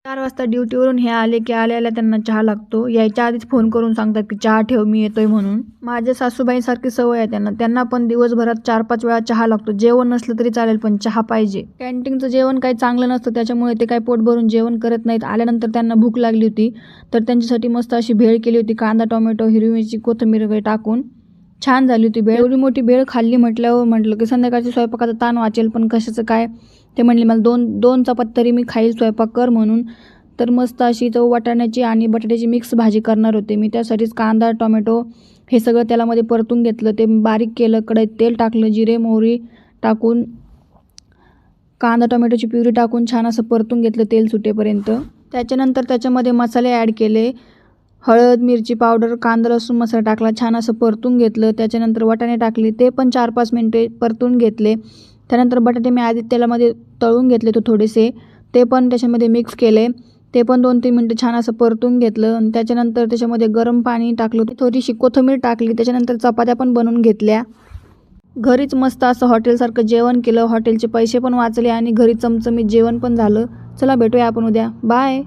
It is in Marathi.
4 वाजता ड्युटीवरून हे आले की आल्या त्यांना चहा लागतो. यायच्या आधीच फोन करून सांगतात की चहा ठेव मी येतोय म्हणून. माझ्या सासूबाईंसारखी सवय आहे त्यांना पण दिवसभरात 4-5 वेळा चहा लागतो. जेवण नसलं तरी चालेल पण चहा पाहिजे. कॅन्टीनचं जेवण काही चांगलं नसतं त्याच्यामुळे ते काही पोट भरून जेवण करत नाहीत. आल्यानंतर त्यांना भूक लागली होती तर त्यांच्यासाठी मस्त अशी भेळ केली होती. कांदा, टोमॅटो, हिरवी मिरची, कोथिंबीर वगैरे टाकून छान झाली होती भेळ. एवढी मोठी भेळ खाल्ली म्हटल्यावर म्हटलं की संध्याकाळच्या स्वयंपाकाचा ताण वाचेल, पण कशाचं काय. ते म्हणले मला 2 चपाती तरी मी खाईल, स्वयंपाक कर म्हणून. तर मस्त अशी वाटाण्याची आणि बटाट्याची मिक्स भाजी करणार होते मी. त्यासाठीच कांदा, टोमॅटो हे सगळं तेलामध्ये परतून घेतलं. ते बारीक केलं, कढईत तेल टाकलं, जिरे मोहरी टाकून कांदा टोमॅटोची प्युरी टाकून छान असं परतून घेतलं तेल सुटेपर्यंत. त्याच्यानंतर त्याच्यामध्ये मसाले ॲड केले. हळद, मिरची पावडर, कांदा लसूण मसाला टाकला, छान असं परतून घेतलं. त्याच्यानंतर वाटाणे टाकले, ते पण 4-5 मिनटे परतून घेतले. त्यानंतर बटाटे मी आधी तेलामध्ये तळून घेतले थोडेसे, ते पण त्याच्यामध्ये मिक्स केले. ते पण 2-3 मिनटं छान असं परतून घेतलं आणि त्याच्यानंतर त्याच्यामध्ये गरम पाणी टाकलं, थोडीशी कोथिंबीर टाकली. त्याच्यानंतर चपात्या पण बनवून घेतल्या. घरीच मस्त असं हॉटेलसारखं जेवण केलं. हॉटेलचे पैसे पण वाचले आणि घरी चमचमीत जेवण पण झालं. चला भेटूया आपण उद्या. बाय.